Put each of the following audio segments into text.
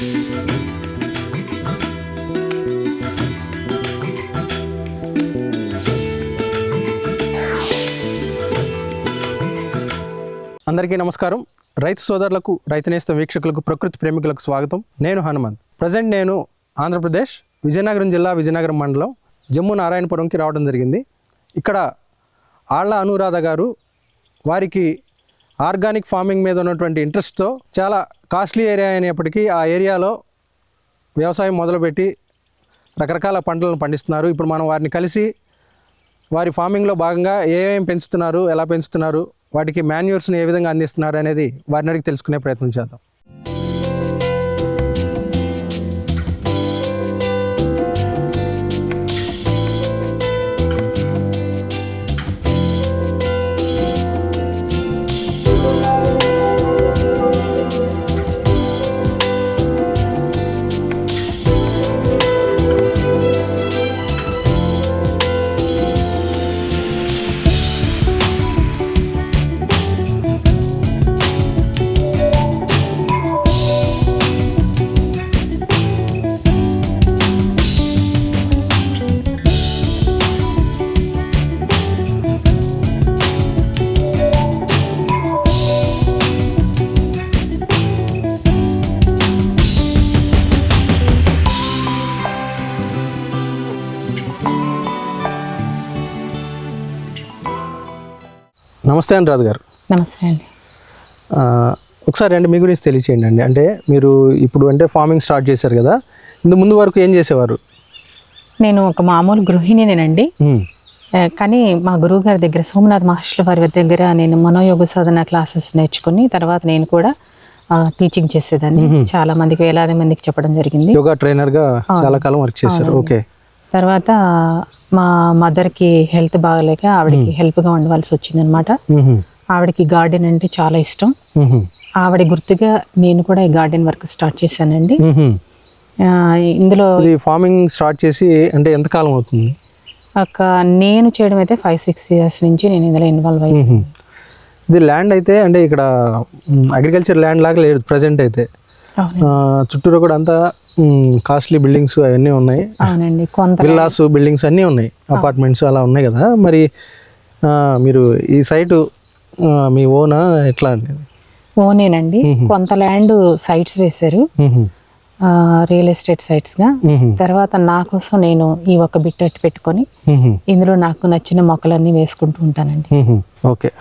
అందరికీ నమస్కారం. రైతు సోదరులకు, రైతు నేస్తం వీక్షకులకు, ప్రకృతి ప్రేమికులకు స్వాగతం. నేను హనుమంత్. ప్రజెంట్ నేను ఆంధ్రప్రదేశ్ విజయనగరం జిల్లా విజయనగరం మండలం జమ్ము నారాయణపురంకి రావడం జరిగింది. ఇక్కడ ఆళ్ల అనురాధ గారు వారికి ఆర్గానిక్ ఫార్మింగ్ మీద ఉన్నటువంటి ఇంట్రెస్ట్తో చాలా కాస్ట్లీ ఏరియా అయినప్పటికీ ఆ ఏరియాలో వ్యవసాయం మొదలుపెట్టి రకరకాల పంటలను పండిస్తున్నారు. ఇప్పుడు మనం వారిని కలిసి వారి ఫార్మింగ్లో భాగంగా ఏమేమి పెంచుతున్నారు, ఎలా పెంచుతున్నారు, వాటికి మాన్యూర్స్ని ఏ విధంగా అందిస్తున్నారు అనేది వారిని అడిగి తెలుసుకునే ప్రయత్నం చేద్దాం. నమస్తే అనురాధ గారు. నమస్తే అండి. ఒకసారి అంటే మీ గురించి తెలియచేయండి అండి. అంటే మీరు ఇప్పుడు అంటే ఫార్మింగ్ స్టార్ట్ చేశారు కదా, ముందు వరకు ఏం చేసేవారు? నేను ఒక మామూలు గృహిణినేనండి. కానీ మా గురువు గారి దగ్గర, సోమనాథ్ మహర్షుల వారి దగ్గర నేను మనోయోగ సాధన క్లాసెస్ నేర్చుకుని తర్వాత నేను కూడా టీచింగ్ చేసేదాన్ని. చాలా మందికి, వేలాది మందికి చెప్పడం జరిగింది. యోగా ట్రైనర్గా చాలా కాలం వర్క్ చేశారు. ఓకే. తర్వాత మా మదర్కి హెల్త్ బాగలేక ఆవిడకి హెల్ప్గా ఉండవలసి వచ్చిందనమాట. ఆవిడకి గార్డెన్ అంటే చాలా ఇష్టం. ఆవిడ గుర్తుగా నేను కూడా ఈ గార్డెన్ వర్క్ స్టార్ట్ చేశానండి. ఇందులో ఫార్మింగ్ స్టార్ట్ చేసి అంటే ఎంత కాలం అవుతుంది? నేను చేయడం అయితే 5-6 years నుంచి నేను ఇందులో ఇన్వాల్వ్ అయ్యాను. ఇది ల్యాండ్ అయితే అంటే ఇక్కడ అగ్రికల్చర్ ల్యాండ్ లాగా లేదు ప్రజెంట్ అయితే. చుట్టూరు కూడా అంతా కాస్ట్లీ బిల్డింగ్స్ అవన్నీ ఉన్నాయి. అవునండి, కొంత విల్లాస్ బిల్డింగ్స్ అన్నీ ఉన్నాయి, అపార్ట్మెంట్స్ అలా ఉన్నాయి కదా. మరి మీరు ఈ సైటు మీ ఓనా ఎట్లా అండి? ఓనేనండి. కొంత ల్యాండ్ సైట్స్ వేశారు, రియల్ ఎస్టేట్ సైట్స్గా. తర్వాత నా కోసం నేను ఈ ఒక బిట్ అట్టి పెట్టుకొని ఇందులో నాకు నచ్చిన మొక్కలన్నీ వేసుకుంటూ ఉంటానండి. ఓకే.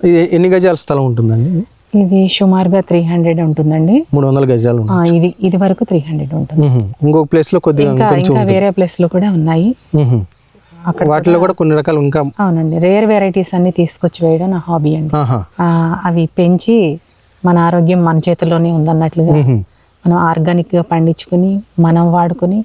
ఇది ఎన్ని గజాల స్థలం ఉంటుందండి? ఇది సుమారుగా 300 ఉంటుందండి. 300 గజాలు. ఇది వరకు 300 ఉంటుంది. ఇంకొక ప్లేస్ లో కొద్దిగా ఇంకా వేరే ప్లేస్ లో కూడా ఉన్నాయి. అక్కడ వాటిలో కూడా కొన్ని రకాలు ఇంకా. అవునండి, రేర్ వెరైటీస్ అన్ని తీసుకొచ్చి వేయడం నా హాబీ అండి. అవి పెంచి మన ఆరోగ్యం మన చేతిలోనే ఉందన్నట్లుగా మనం ఆర్గానిక్ గా పండించుకుని మనం వాడుకుని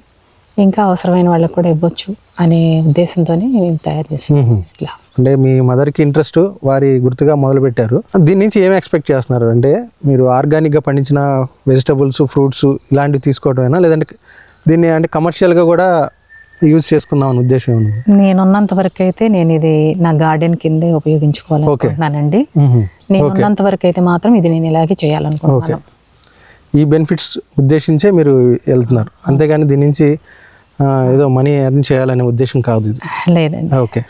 ఇంకా అవసరమైన వాళ్ళకి కూడా ఇవ్వచ్చు అనే ఉద్దేశంతోనే మేము తయారు చేస్తున్నాం. ఇట్లా అంటే మీ మదర్కి ఇంట్రెస్ట్, వారి గుర్తుగా మొదలు పెట్టారు. దీని నుంచి ఏమి ఎక్స్పెక్ట్ చేస్తున్నారు? అంటే మీరు ఆర్గానిక్గా పండించిన వెజిటబుల్స్, ఫ్రూట్స్ ఇలాంటివి తీసుకోవడమేనా, లేదంటే దీన్ని అంటే కమర్షియల్గా కూడా యూజ్ చేసుకుందాం అనే ఉద్దేశం ఏమన్నా? నేనున్నంత వరకు అయితే నేను ఇది నా గార్డెన్ కిందే ఉపయోగించుకోవాలనుకుంటున్నానండి. నేనున్నంత వరకు అయితే మాత్రం ఇది నేను ఇలాగే చేయాలనుకుంటున్నాను. ఈ బెనిఫిట్స్ ఉద్దేశించే మీరు వెళ్తున్నారు, అంతేగాని దీని నుంచి ఏదో మనీ ఎర్న్ చేయాలనే ఉద్దేశం కాదు ఇది? లేదండి. ఓకే.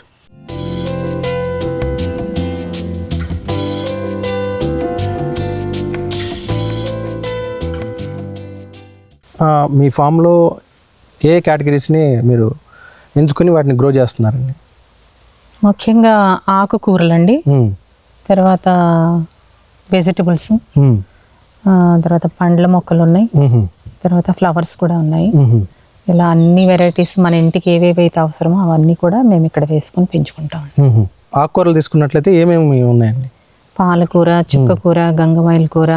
మీ ఫామ్లో ఏ కేటగిరీస్ని మీరు ఎంచుకొని వాటిని గ్రో చేస్తున్నారండి? ముఖ్యంగా ఆకుకూరలండి, తర్వాత వెజిటబుల్స్, తర్వాత పండ్ల మొక్కలు ఉన్నాయి, తర్వాత ఫ్లవర్స్ కూడా ఉన్నాయి. ఇలా అన్ని వెరైటీస్ మన ఇంటికి ఏవేవైతే అవసరమో అవన్నీ కూడా మేము ఇక్కడ వేసుకొని పెంచుకుంటాం. ఆకుకూరలు తీసుకున్నట్లయితే ఏమేమి ఉన్నాయండి? పాలకూర, చుక్కకూర, గంగమాయిల కూర,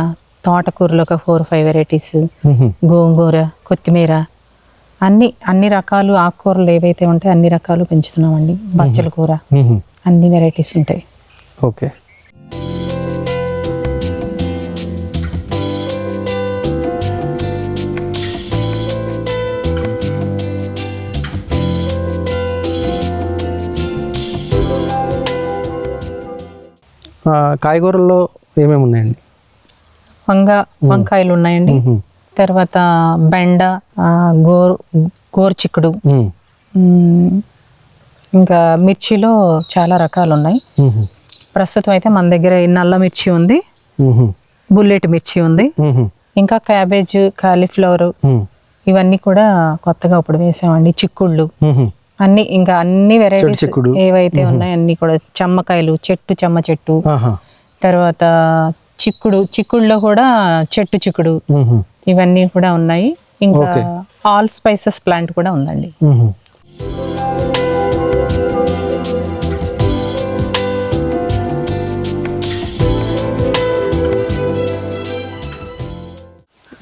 తోటకూరలో ఒక 4-5 వెరైటీస్, గోంగూర, కొత్తిమీర, అన్ని రకాలు ఆకుకూరలు ఏవైతే ఉంటాయో అన్ని రకాలు పెంచుతున్నామండి. బచ్చల కూర, అన్ని వెరైటీస్ ఉంటాయి. ఓకే. కాయగూరల్లో ఏమేమి ఉన్నాయండి? వంకాయలు ఉన్నాయండి, తర్వాత బెండ, గోరు చిక్కుడు, ఇంకా మిర్చిలో చాలా రకాలు ఉన్నాయి. ప్రస్తుతం అయితే మన దగ్గర నల్ల మిర్చి ఉంది, బుల్లెట్ మిర్చి ఉంది, ఇంకా క్యాబేజ్, కాలీఫ్లవర్ ఇవన్నీ కూడా కొత్తగా ఇప్పుడు వేసామండి. చిక్కుళ్ళు అన్ని వెరైటీస్ ఏవైతే ఉన్నాయో అన్ని కూడా, చెమ్మకాయలు, చెమ్మ చెట్టు, తర్వాత చిక్కుడులో కూడా చెట్టు చిక్కుడు, ఇవన్నీ కూడా ఉన్నాయి. ఇంకా ఆల్ స్పైసెస్ ప్లాంట్ కూడా ఉందండి.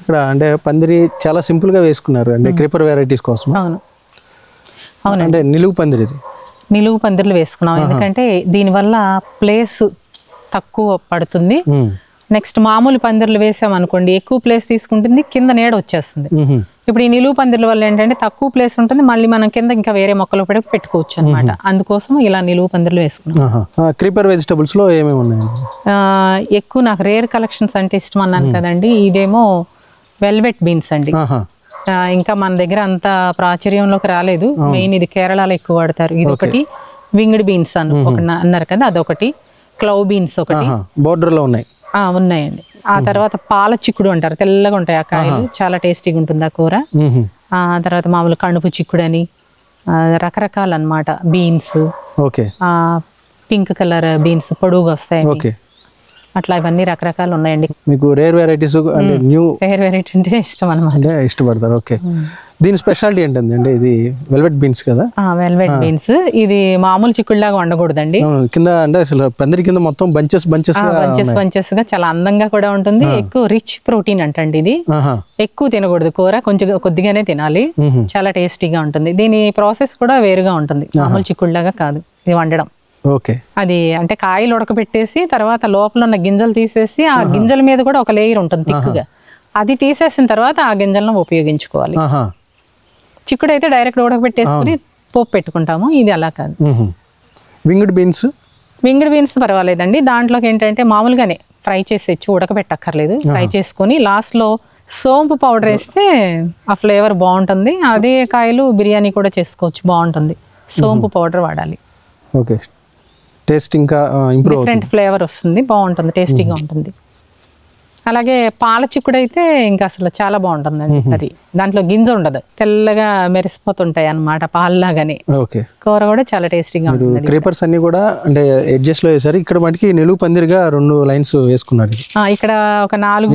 ఇక్కడ అంటే పందిరి చాలా సింపుల్ గా వేసుకున్నారు అంటే క్రీపర్ వెరైటీస్ కోసం. అవును అంటే నిలువు పందిరి, ఇది నిలువు పందిర్లు వేసుకున్నాం. ఎందుకంటే దీనివల్ల ప్లేస్ తక్కువ పడుతుంది. నెక్స్ట్ మామూలు పందిర్లు వేసామనుకోండి ఎక్కువ ప్లేస్ తీసుకుంటుంది, కింద నీడ వచ్చేస్తుంది. ఇప్పుడు ఈ నిలువు పందిర్ల వల్ల ఏంటంటే తక్కువ ప్లేస్ ఉంటుంది, మళ్ళీ మనం కింద ఇంకా వేరే మొక్కలు కూడా పెట్టుకోవచ్చు అనమాట. అందుకోసం ఇలా నిలువు పందిర్లు వేసుకున్నాం. క్రీపర్ వెజిటబుల్స్ లో ఏమేమి ఉన్నాయి? ఎక్కువ నాకు రేర్ కలెక్షన్స్ అంటే ఇష్టం అన్నాను కదండి. ఇదేమో వెల్వెట్ బీన్స్ అండి. ఇంకా మన దగ్గర అంత ప్రాచుర్యంలోకి రాలేదు. మెయిన్ ఇది కేరళలో ఎక్కువ వాడతారు. ఇది ఒకటి, వింగ్డ్ బీన్స్ అన్నారు కదా, అదొకటి, క్లౌ బీన్స్ ఒకటి బోర్డర్ లో ఉన్నాయండి. ఆ తర్వాత పాల చిక్కుడు అంటారు, తెల్లగా ఉంటాయి ఆ కాయలు, చాలా టేస్టీగా ఉంటుంది ఆ కూర. ఆ తర్వాత మామూలు కణుపు చిక్కుడు అని రకరకాలు అన్నమాట. బీన్స్, పింక్ కలర్ బీన్స్ పొడుగుగా వస్తాయి, అట్లా ఇవన్నీ రకరకాలు ఉన్నాయండి. మీకు రేర్ వెరైటీస్ అంటే న్యూ రేర్ వెరైటీ అంటే ఇష్టం అన్నమాట, ఇష్టపడతారు. ఓకే, దీని స్పెషాలిటీ ఏంటండి? అంటే ఇది వెల్వెట్ బీన్స్ కదా? Velvet beans. ఇది మామూలు చిక్కుడులాగా వండకూడదండి. కింద అంటే అసలు పందిరి కింద మొత్తం బంచెస్ గా చాలా అందంగా కూడా ఉంటుంది. ఎక్కువ రిచ్ ప్రోటీన్ అంటండి. ఇది ఎక్కువ తినకూడదు కూర, కొద్దిగానే తినాలి. చాలా టేస్టీగా ఉంటుంది. దీని ప్రాసెస్ కూడా వేరుగా ఉంటుంది, మామూలు చిక్కుడులాగా కాదు ఇది వండడం. ఓకే, అది అంటే కాయలు ఉడకబెట్టేసి తర్వాత లోపల ఉన్న గింజలు తీసేసి ఆ గింజల మీద కూడా ఒక లేయర్ ఉంటుంది తిక్కుగా, అది తీసేసిన తర్వాత ఆ గింజలను ఉపయోగించుకోవాలి. చిక్కుడు అయితే డైరెక్ట్ ఉడకబెట్టేసుకుని పోపు పెట్టుకుంటాము, ఇది అలా కాదు. వింగ్డ్ బీన్స్ పర్వాలేదండి. దాంట్లోకి ఏంటంటే మామూలుగానే ఫ్రై చేసేచ్చు, ఉడకబెట్టక్కర్లేదు. ఫ్రై చేసుకొని లాస్ట్లో సోంపు పౌడర్ వేస్తే ఆ ఫ్లేవర్ బాగుంటుంది. అదే కాయలు బిర్యానీ కూడా చేసుకోవచ్చు, బాగుంటుంది. సోంపు పౌడర్ వాడాలి. ఓకే, టేస్ట్ ఇంకా ఇంప్రూవ్, డిఫరెంట్ ఫ్లేవర్ వస్తుంది, బాగుంటుంది, టేస్టీగా ఉంటుంది. అలాగే పాల చిక్కుడు అయితే ఇంకా అసలు చాలా బాగుంటుందండి. అది దాంట్లో గింజ ఉండదు, తెల్లగా మెరిసిపోతుంటాయి అన్నమాట పాలలాగానే. ఓకే, కూర కూడా చాలా టేస్టీగా ఉంటుంది. క్రీపర్స్ అన్ని కూడా అంటే ఎడ్జెస్ లో వేసారు. ఇక్కడ మటుకి నిలువు పందిరిగా 2 లైన్స్ వేసుకున్నారు. ఇక్కడ ఒక 4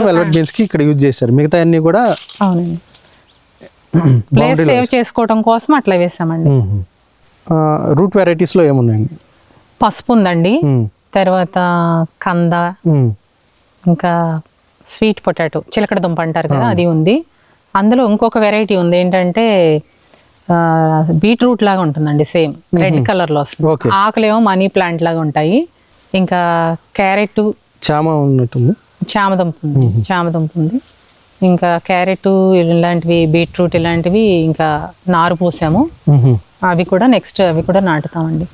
వెల్వెట్ బీన్స్ కి ఇక్కడ యూజ్ చేశారు. మిగతా అన్ని కూడా అవునండి ప్లేస్ సేవ్ చేసుకోవడం కోసం అట్లా వేసామండి. రూట్ వెరైటీస్ లో ఏమున్నాయండి? పసుపు ఉందండి, తర్వాత కంద, ఇంకా స్వీట్ పొటాటో, చిలకడ దుంప అంటారు కదా, అది ఉంది. అందులో ఇంకొక వెరైటీ ఉంది, ఏంటంటే బీట్రూట్ లాగా ఉంటుందండి, సేమ్ రెడ్ కలర్ లో వస్తుంది. ఆకులేమో మనీ ప్లాంట్ లాగా ఉంటాయి. ఇంకా క్యారెట్, చామదుంప ఉంది, ఇంకా క్యారెట్ ఇలాంటివి, బీట్రూట్ ఇలాంటివి, ఇంకా నారు పోసాము. అవి కూడా నెక్స్ట్ అవి కూడా నాటుతామండి.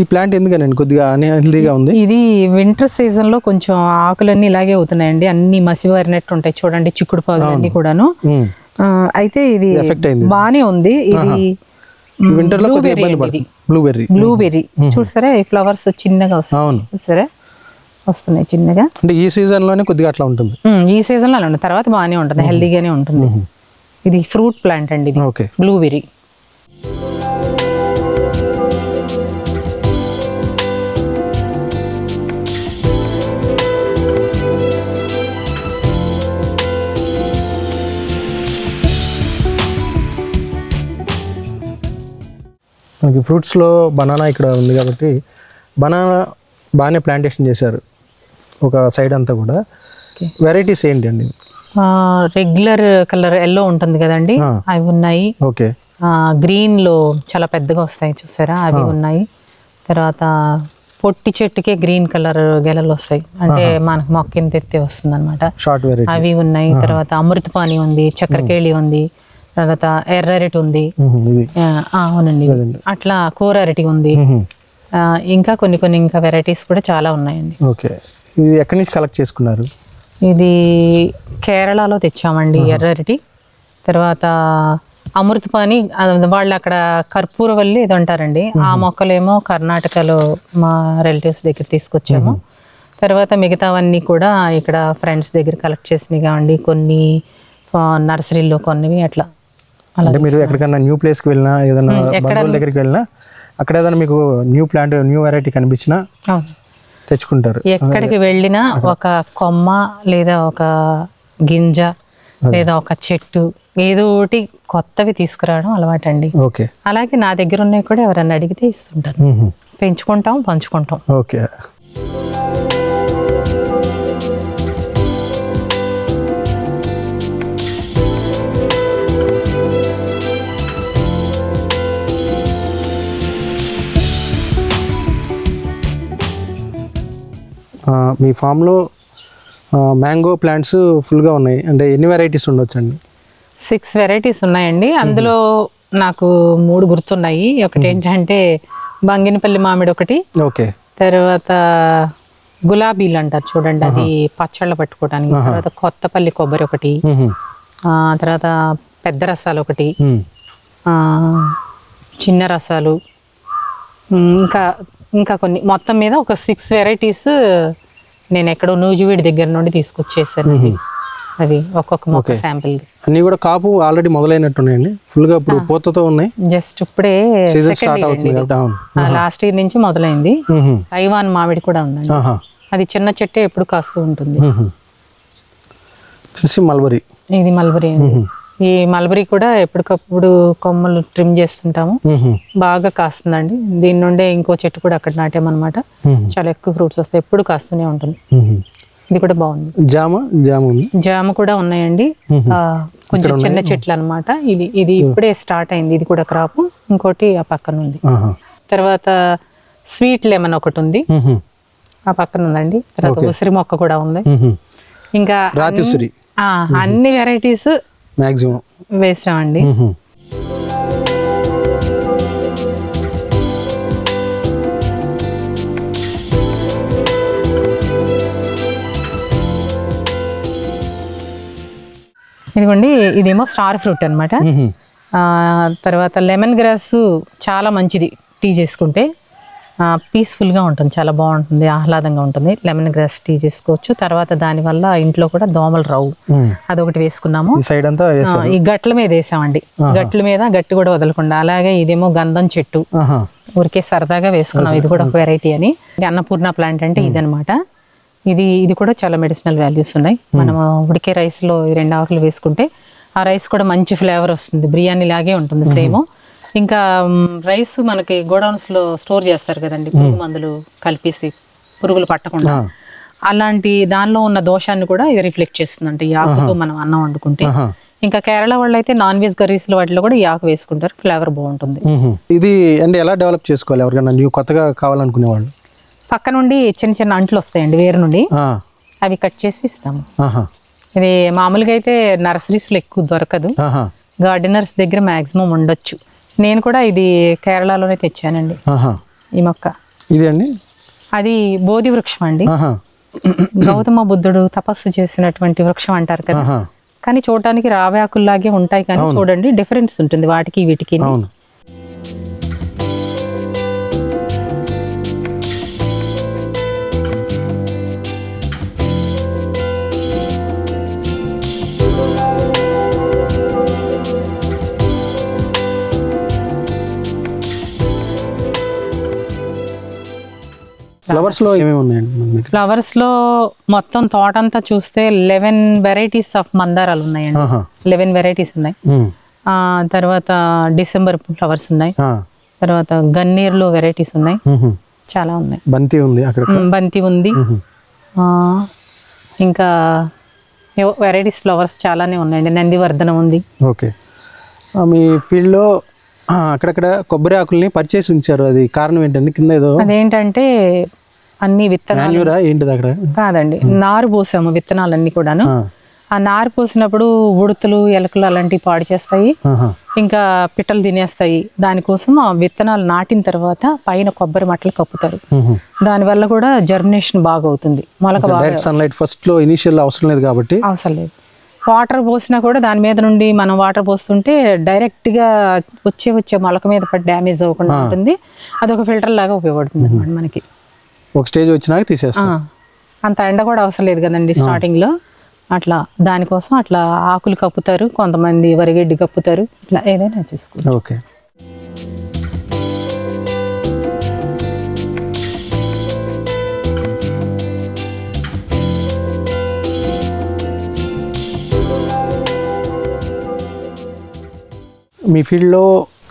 ఈ ప్లాంట్ ఎందుకనండి కొద్దిగా అన్హెల్దీగా ఉంది? ఇది వింటర్ సీజన్ లో కొంచెం ఆకులన్నీ ఇలాగే అవుతున్నాయండి, అన్ని మసివారినట్టు ఉంటాయి చూడండి, చిక్కుడు పాదులు అన్ని కూడాను. అయితే ఇది బానే ఉంది. ఇది వింటర్ లో బ్లూబెర్రీ చూసారా, ఈ ఫ్లవర్స్ చిన్నగా వస్తాయి, చూసారా వస్తున్నాయి చిన్నగా. అంటే ఈ సీజన్ లోనే కొద్దిగా అట్లా ఉంటుంది, ఈ సీజన్ లో ఉంటుంది, తర్వాత బాగానే ఉంటుంది, హెల్దీగానే ఉంటుంది. ఇది ఫ్రూట్ ప్లాంట్ అండి, ఇది బ్లూబెర్రీ. మనకి ఫ్రూట్స్లో బనానా ఇక్కడ ఉంది కాబట్టి బనానా బాగానే ప్లాంటేషన్ చేశారు ఒక సైడ్ అంతా కూడా. వెరైటీస్ ఏంటి అండి? రెగ్యులర్ కలర్ ఎల్లో ఉంటుంది కదండి, అవి ఉన్నాయి. ఓకే, గ్రీన్లో చాలా పెద్దగా వస్తాయి చూసారా, అవి ఉన్నాయి. తర్వాత పొట్టి చెట్టుకే గ్రీన్ కలర్ గెలలు వస్తాయి, అంటే మనకు మొక్కని తెత్తే వస్తుంది అనమాట, అవి ఉన్నాయి. తర్వాత అమృతపాణి ఉంది, చక్కెరకేళి ఉంది, తర్వాత ఎర్ర అరటి ఉంది. అవునండి, అట్లా కూర అరటి ఉంది. ఇంకా కొన్ని ఇంకా వెరైటీస్ కూడా చాలా ఉన్నాయండి. ఓకే, ఇది ఎక్కడి నుంచి కలెక్ట్ చేసుకున్నారు? ఇది కేరళలో తెచ్చామండి ఎర్రటి. తర్వాత అమృతపాణి వాళ్ళు అక్కడ కర్పూరవల్లి ఏదో అంటారండి, ఆ మొక్కలేమో కర్ణాటకలో మా రిలేటివ్స్ దగ్గర తీసుకొచ్చాము. తర్వాత మిగతావన్నీ కూడా ఇక్కడ ఫ్రెండ్స్ దగ్గర కలెక్ట్ చేసినవి కావండి, కొన్ని నర్సరీలో కొన్నివి అట్లా. అంటే మీరు ఎక్కడికైనా న్యూ ప్లేస్కి వెళ్ళినా, ఏదైనా బంధువుల దగ్గరికి వెళ్ళినా, అక్కడ ఏదైనా మీకు న్యూ ప్లాంట్, న్యూ వెరైటీ కనిపించినా తెచ్చుకుంటారు. ఎక్కడికి వెళ్ళినా ఒక కొమ్మ లేదా ఒక గింజ లేదా ఒక చెట్టు ఏదో ఒకటి కొత్తవి తీసుకురావడం అలవాటండి. ఓకే. అలాగే నా దగ్గర ఉన్నవి కూడా ఎవరన్నా అడిగితే ఇస్తుంటాను. పెంచుకుంటాం, పంచుకుంటాం. ఓకే. మీ ఫామ్లో మ్యాంగో ప్లాంట్స్ ఫుల్గా ఉన్నాయి, అంటే ఎన్ని వెరైటీస్ ఉండొచ్చండి? 6 వెరైటీస్ ఉన్నాయండి. అందులో నాకు 3 గుర్తున్నాయి. ఒకటి ఏంటంటే బంగినపల్లి మామిడి ఒకటి, ఓకే. తర్వాత గులాబీలు అంటారు చూడండి, అది పచ్చళ్ళ పట్టుకోవడానికి. తర్వాత కొత్తపల్లి కొబ్బరి ఒకటి, తర్వాత పెద్ద రసాలు ఒకటి, చిన్న రసాలు, ఇంకా కొన్ని, మొత్తం మీద ఒక 6 వెరైటీస్ నేను ఎక్కడో నూజివీడి దగ్గర నుండి తీసుకొచ్చేసాను. అవి ఒక్కొక్క మొక్క శాంపిల్. అన్ని కూడా కాపు ఆల్రెడీ మొదలైనట్టున్నాయండి, ఫుల్గా ఇప్పుడు పూతతో ఉన్నాయి. జస్ట్ ఇప్పుడే లాస్ట్ ఇయర్ నుంచి మొదలైంది. తైవాన్ మామిడి కూడా ఉందండి, అది చిన్న చెట్టే ఎప్పుడు కాస్తూ ఉంటుంది. మల్బరీ, ఇది మల్బరీ అండి. ఈ మల్బరీ కూడా ఎప్పటికప్పుడు కొమ్మలు ట్రిమ్ చేస్తుంటాము, బాగా కాస్తుందండి. దీని నుండే ఇంకో చెట్టు కూడా అక్కడ నాటామన్నమాట, చాలా ఎక్కువ ఫ్రూట్స్ వస్తాయి, ఎప్పుడు కాస్తూనే ఉంటుంది. ఇది కూడా బాగుంది. జామ కూడా ఉన్నాయండి, కొంచెం చిన్న చెట్లు అన్నమాట. ఇది ఇప్పుడే స్టార్ట్ అయింది, ఇది కూడా క్రాప్. ఇంకోటి ఆ పక్కన ఉంది. తర్వాత స్వీట్ లెమన్ ఒకటి ఉంది, ఆ పక్కన ఉందండి. తర్వాత ఉసిరి మొక్క కూడా ఉంది. ఇంకా అన్ని వెరైటీస్ మాక్సిమం వేసామండి. ఇదిగోండి, ఇదేమో స్టార్ ఫ్రూట్ అనమాట. తర్వాత లెమన్ గ్రాస్ చాలా మంచిది, టీ చేసుకుంటే పీస్ఫుల్గా ఉంటుంది, చాలా బాగుంటుంది, ఆహ్లాదంగా ఉంటుంది. లెమన్ గ్రాస్ టీ చేసుకోవచ్చు. తర్వాత దానివల్ల ఇంట్లో కూడా దోమలు రావు, అదొకటి వేసుకున్నాము. ఈ గట్ల మీద వేసామండి, గట్ల మీద గట్టి కూడా వదలకుండా. అలాగే ఇదేమో గంధం చెట్టు, ఊరికే సరదాగా వేసుకున్నాం. ఇది కూడా ఒక వెరైటీ అని. అన్నపూర్ణ ప్లాంట్ అంటే ఇదనమాట. ఇది కూడా చాలా మెడిసినల్ వాల్యూస్ ఉన్నాయి. మనం ఉడికే రైస్లో ఈ 2 ఆకులు వేసుకుంటే ఆ రైస్ కూడా మంచి ఫ్లేవర్ వస్తుంది, బిర్యానీ లాగే ఉంటుంది సేమ్. ఇంకా రైస్ మనకి గోడౌన్స్లో స్టోర్ చేస్తారు కదండి, పురుగు మందులు కలిపేసి పురుగులు పట్టకుండా, అలాంటి దానిలో ఉన్న దోషాన్ని కూడా ఇది రిఫ్లెక్ట్ చేస్తుంది. అంటే ఈ ఆకుతో మనం అన్నం వండుకుంటే. ఇంకా కేరళ వాళ్ళు అయితే నాన్ వెజ్ కర్రీస్లో వాటిలో కూడా ఈ ఆకు వేసుకుంటారు, ఫ్లేవర్ బాగుంటుంది. ఇది అంటే ఎలా డెవలప్ చేసుకోవాలి ఎవరికైనా న్యూ కొత్తగా కావాలనుకునే వాళ్ళు? పక్క నుండి చిన్న చిన్న అంట్లు వస్తాయండి వేరు నుండి, అవి కట్ చేసి ఇస్తాము. ఇది మామూలుగా అయితే నర్సరీస్లో ఎక్కువ దొరకదు, గార్డెనర్స్ దగ్గర మాక్సిమం ఉండొచ్చు. నేను కూడా ఇది కేరళలోనే తెచ్చానండి ఈ మొక్క. ఇది అండి, అది బోధి వృక్షం అండి. గౌతమ బుద్ధుడు తపస్సు చేసినటువంటి వృక్షం అంటారు కదా, కానీ చూడటానికి రావాకుల్లాగే ఉంటాయి, కానీ చూడండి డిఫరెన్స్ ఉంటుంది వాటికి వీటికి. ఫ్లవర్స్ లో ఏమేమి ఉన్నాయండి? ఫ్లవర్స్ లో మొత్తం తోటంతా చూస్తే 11 వెరైటీస్ ఆఫ్ మందారాలు ఉన్నాయండి. 11 వెరైటీస్ ఉన్నాయి. తర్వాత డిసెంబర్ ఫ్లవర్స్ ఉన్నాయి. తర్వాత గన్నీర్లో వెరైటీస్ ఉన్నాయి, చాలా ఉన్నాయి. బంతి ఉంది అక్కడ, బంతి ఉంది. ఇంకా వెరైటీస్ ఫ్లవర్స్ చాలానే ఉన్నాయండి. నందివర్ధనం ఉంది. ఓకే. మీ ఫీల్డ్లో అక్కడక్కడ కొబ్బరి ఆకుల్ని పర్చేసి ఉంచారు, అది కారణం ఏంటండి? కింద ఏదో అదేంటంటే అన్ని విత్తనాలు ఏంటిది అక్కడ కాదండి, నారు పోసాము విత్తనాలన్నీ కూడాను. ఆ నారు పోసినప్పుడు ఉడుతలు ఎలకలు అలాంటివి పాడు చేస్తాయి, ఆహా. ఇంకా పిట్టలు తినేస్తాయి. దానికోసం ఆ విత్తనాలు నాటిన తర్వాత పైన కొబ్బరి మట్టలు కప్పుతారు. దానివల్ల కూడా జర్మినేషన్ బాగా అవుతుంది, మొలక బాగా డైరెక్ట్ సన్లైట్ ఫస్ట్ లో ఇనిషియల్ అవసరం లేదు కాబట్టి అవసరం లేదు. వాటర్ పోసినా కూడా దాని మీద నుండి మనం వాటర్ పోస్తుంటే డైరెక్ట్గా వచ్చే మొలక మీద పడి డ్యామేజ్ అవ్వకుండా ఉంటుంది. అదొక ఫిల్టర్ లాగా ఉపయోగపడుతుంది అన్నమాట మనకి. ఒక స్టేజ్ వచ్చినాక తీసేస్తాం. అంత ఎండ కూడా అవసరం లేదు కదండి స్టార్టింగ్లో. అట్లా దానికోసం అట్లా ఆకులు కప్పుతారు, కొంతమంది వరిగడ్డి కప్పుతారు, ఇట్లా ఏదైనా చేసుకోవచ్చు. ఓకే. మీ ఫీల్డ్లో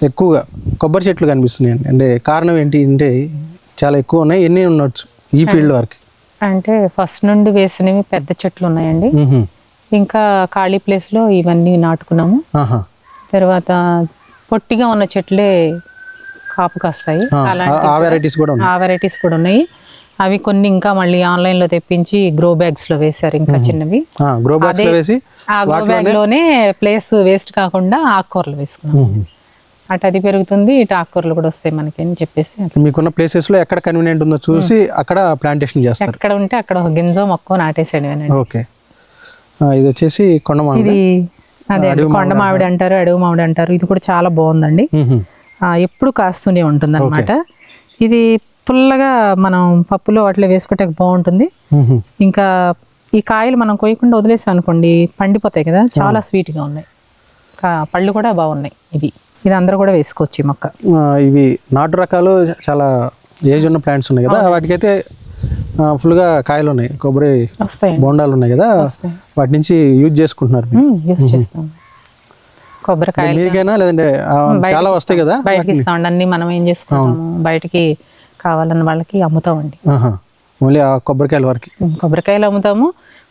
ఎక్కువగా కొబ్బరి చెట్లు కనిపిస్తున్నాయండి, అంటే కారణం ఏంటి? అంటే చాలా ఎక్కువ ఉన్నాయి, ఎన్ని ఉండొచ్చు ఈ ఫీల్డ్ వరకు? అంటే ఫస్ట్ నుండి వేసినవి పెద్ద చెట్లు ఉన్నాయండి, ఇంకా ఖాళీ ప్లేస్లో ఇవన్నీ నాటుకున్నాము. తర్వాత పొట్టిగా ఉన్న చెట్లే కాపు కాస్తాయి, ఆ వెరైటీస్ కూడా ఉన్నాయి. అవి కొన్ని ఇంకా మళ్ళీ ఆన్లైన్లో తెప్పించి గ్రో బ్యాగ్స్లో వేశారు, ఇంకా చిన్నవి. ఆ గ్రో బ్యాగ్లోనే ప్లేస్ వేస్ట్ కాకుండా ఆకుకూరలు వేసుకున్నాం. అటు అది పెరుగుతుంది, ఇటు ఆకుకూరలు కూడా వస్తాయి మనకి అని చెప్పేసి. మీకున్న ప్లేసెస్ లో ఎక్కడ కన్వీనియంట్ ఉందో చూసి అక్కడ ప్లాంటేషన్ చేస్తారు. ఎక్కడ ఉంటే అక్కడ ఒక గింజో మొక్క నాటేసాడు. ఓకే. ఇది వచ్చేసి కొండ మామిడి. ఇది అదే కొండ మామిడి అంటారు, అడవి మామిడి అంటారు. ఇది కూడా చాలా బాగుందండి, ఎప్పుడు కాస్తూనే ఉంటుంది అనమాట. ఇది పుల్లగా మనం పప్పులో అట్లా వేసుకుంటే బాగుంటుంది. ఇంకా ఈ కాయలు మనం కొయ్యకుండా వదిలేసాం అనుకోండి పండిపోతాయి కదా, చాలా స్వీట్గా ఉన్నాయి, పళ్ళు కూడా బాగున్నాయి. ఇది అందరూ కూడా వేసుకోవచ్చు ఈ మొక్క. ఇవి నాటు రకాలు చాలా ఏజ్ ఉన్న ప్లాంట్స్ ఉన్నాయి కదా, వాటికైతే ఫుల్గా కాయలు ఉన్నాయి, కొబ్బరి బోండాలు ఉన్నాయి కదా, వాటి నుంచి యూజ్ చేసుకుంటున్నారు. యూజ్ చేస్తాం కొబ్బరికాయలు. మీకేనా లేదంటే చాలా వస్తాయి కదా బయటకి ఇస్తామండి, అన్ని మనం ఏం చేసుకుంటాము బయటకి కావాలన్న వాళ్ళకి అమ్ముతామండి. ఓన్లీ ఆ కొబ్బరికాయల వరకు? కొబ్బరికాయలు అమ్ముతాము.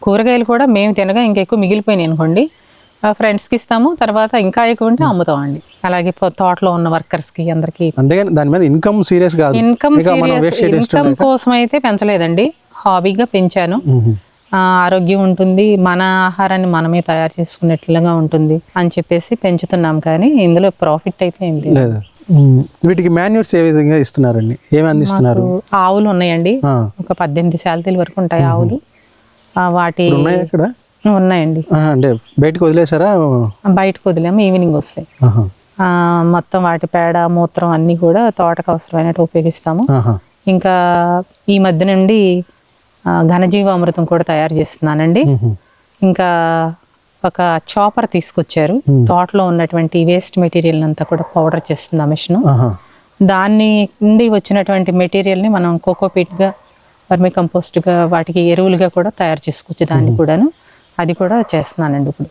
కూరగాయలు కూడా మేము తినగా ఇంకా ఎక్కువ మిగిలిపోయినాయి అనుకోండి ఫ్రెండ్స్కి ఇస్తాము, తర్వాత ఇంకా ఎక్కువ ఉంటే అమ్ముతామండి. అలాగే తోటలో ఉన్న వర్కర్స్కి అందరికి. అంతేగాని దాని మీద ఇన్కమ్ సీరియస్ కాదు. ఇన్కమ్ కోసం అయితే పెంచలేదండి, హాబీగా పెంచాను. ఆరోగ్యం ఉంటుంది, మన ఆహారాన్ని మనమే తయారు చేసుకునేట్లుగా ఉంటుంది అని చెప్పేసి పెంచుతున్నాం, కానీ ఇందులో ప్రాఫిట్ అయితే ఏం లేదు. వీటికి మాన్యూర్స్ ఏ విధంగా ఇస్తున్నారండి, ఏమి అందిస్తున్నారు? ఆవులు ఉన్నాయండి, ఒక 18 శాలరీల వరకు ఉంటాయి ఆవులు. వాటి ఉన్నాయండి. అంటే బయటకు వదిలేసారా? బయటకు వదిలేము, ఈవినింగ్ వస్తాయి. మొత్తం వాటి పేడ మూత్రం అన్ని కూడా తోటకు అవసరమైనట్టు ఉపయోగిస్తాము. ఇంకా ఈ మధ్య నుండి ఘనజీవామృతం కూడా తయారు చేస్తున్నానండి. ఇంకా ఒక చాపర్ తీసుకొచ్చారు, తోటలో ఉన్నటువంటి వేస్ట్ మెటీరియల్ అంతా కూడా పౌడర్ చేస్తుంది ఆ మిషన్. దాన్ని నుండి వచ్చినటువంటి మెటీరియల్ని మనం కోకోపీట్గా, వర్మి కంపోస్ట్గా, వాటికి ఎరువులుగా కూడా తయారు చేసుకోవచ్చు. దాన్ని కూడాను అది కూడా చేస్తున్నానండి ఇప్పుడు.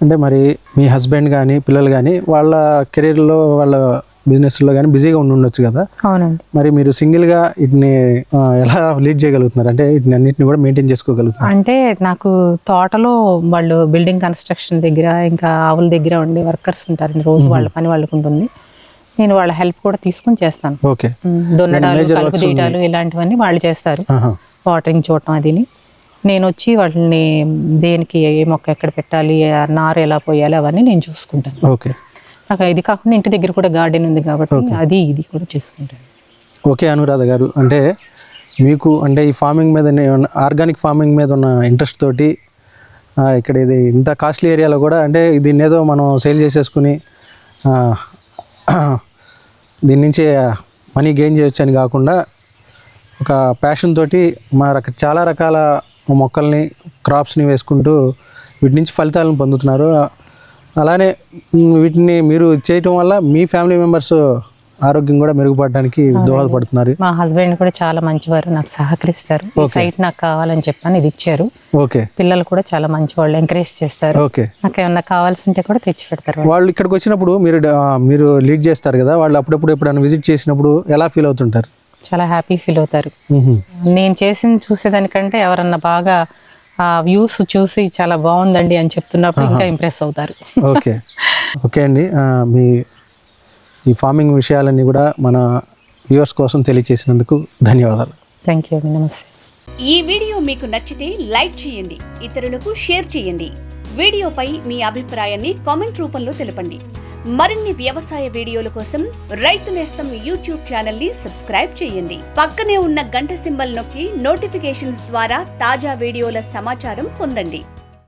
అంటే మరి మీ హస్బెండ్ కానీ పిల్లలు కానీ వాళ్ళ కెరీర్లో వాళ్ళ బిజినెస్లో కానీ బిజీగా ఉండొచ్చు కదా? అవునండి. మరి మీరు సింగిల్గా వీటిని ఎలా లీడ్ చేయగలుగుతున్నారు, అంటే వీటిని అన్నింటిని కూడా మెయింటైన్ చేసుకోగలుగుతున్నారు? అంటే నాకు తోటలో వాళ్ళు బిల్డింగ్ కన్స్ట్రక్షన్ దగ్గర ఇంకా ఆవుల దగ్గర ఉండే వర్కర్స్ ఉంటారండి, రోజు వాళ్ళ పని వాళ్ళకు ఉంటుంది. నేను వాళ్ళ హెల్ప్ కూడా తీసుకుని చేస్తాను. ఓకే. దొన్నడాలు, కలుపు తీయడాలు ఇలాంటివన్నీ వాళ్ళు చేస్తారు, వాటరింగ్ చూడటం అదిని. నేను వచ్చి వాటిని దేనికి ఏ మొక్క ఎక్కడ పెట్టాలి, నారు ఎలా పోయాలి అవన్నీ నేను చూసుకుంటాను. ఓకే. నాకు ఇది కాకుండా ఇంటి దగ్గర కూడా గార్డెన్ ఉంది కాబట్టి అది ఇది కూడా చేసుకుంటాను. ఓకే అనురాధ గారు, అంటే మీకు అంటే ఈ ఫార్మింగ్ మీద, ఆర్గానిక్ ఫార్మింగ్ మీద ఉన్న ఇంట్రెస్ట్ తోటి ఇక్కడ ఇది ఇంత కాస్ట్లీ ఏరియాలో కూడా అంటే దీన్ని ఏదో మనం సేల్ చేసేసుకుని దీని నుంచి మనీ గెయిన్ చేయొచ్చు అని కాకుండా ఒక ప్యాషన్ తోటి చాలా రకాల మొక్కల్ని, క్రాప్స్ని వేసుకుంటూ వీటి నుంచి ఫలితాలను పొందుతున్నారు. అలానే వీటిని మీరు చేయటం వల్ల మీ ఫ్యామిలీ మెంబర్స్ ఆరోగ్యం కూడా మెరుగుపడడానికి దోహదపడుతున్నారు. మా హస్బెండ్ కూడా చాలా మంచివారు, నాకు సహకరిస్తారు. సైట్ నాకు కావాలని చెప్పని ఇది ఇచ్చారు. ఓకే. పిల్లలు కూడా చాలా మంచి వాళ్ళు, ఎంకరేజ్ చేస్తారు. ఓకే. నాకు ఏమన్నా కావాల్సి ఉంటే కూడా తెచ్చి పెడతారు. వాళ్ళు ఇక్కడికి వచ్చినప్పుడు మీరు లీడ్ చేస్తారు కదా, వాళ్ళు అప్పుడప్పుడు ఎప్పుడైనా విజిట్ చేసినప్పుడు ఎలా ఫీల్ అవుతుంటారు? చాలా హ్యాపీ ఫీల్ అవుతారు. నేను చేసింది చూసేదానికంటే ఎవరన్నా బాగా వ్యూస్ చూసి చాలా బాగుందండి అని చెప్తున్నప్పుడు ఇంకా ఇంప్రెస్ అవుతారు. ఓకే. ఓకే అండి, మీ ఈ ఫార్మింగ్ విషయాలన్నీ కూడా మన వ్యూవర్స్ కోసం తెలియజేసినందుకు ధన్యవాదాలు. థ్యాంక్ యూ అండి, నమస్తే. ఈ వీడియో మీకు నచ్చితే లైక్ చేయండి, ఇతరులకు షేర్ చేయండి. వీడియోపై మీ అభిప్రాయాన్ని కామెంట్ రూపంలో తెలపండి. మరిన్ని వ్యవసాయ వీడియోల కోసం రైతు నేస్తం యూట్యూబ్ ఛానల్ ని సబ్స్క్రైబ్ చేయండి. పక్కనే ఉన్న గంట సింబల్ నొక్కి నోటిఫికేషన్స్ ద్వారా తాజా వీడియోల సమాచారం పొందండి.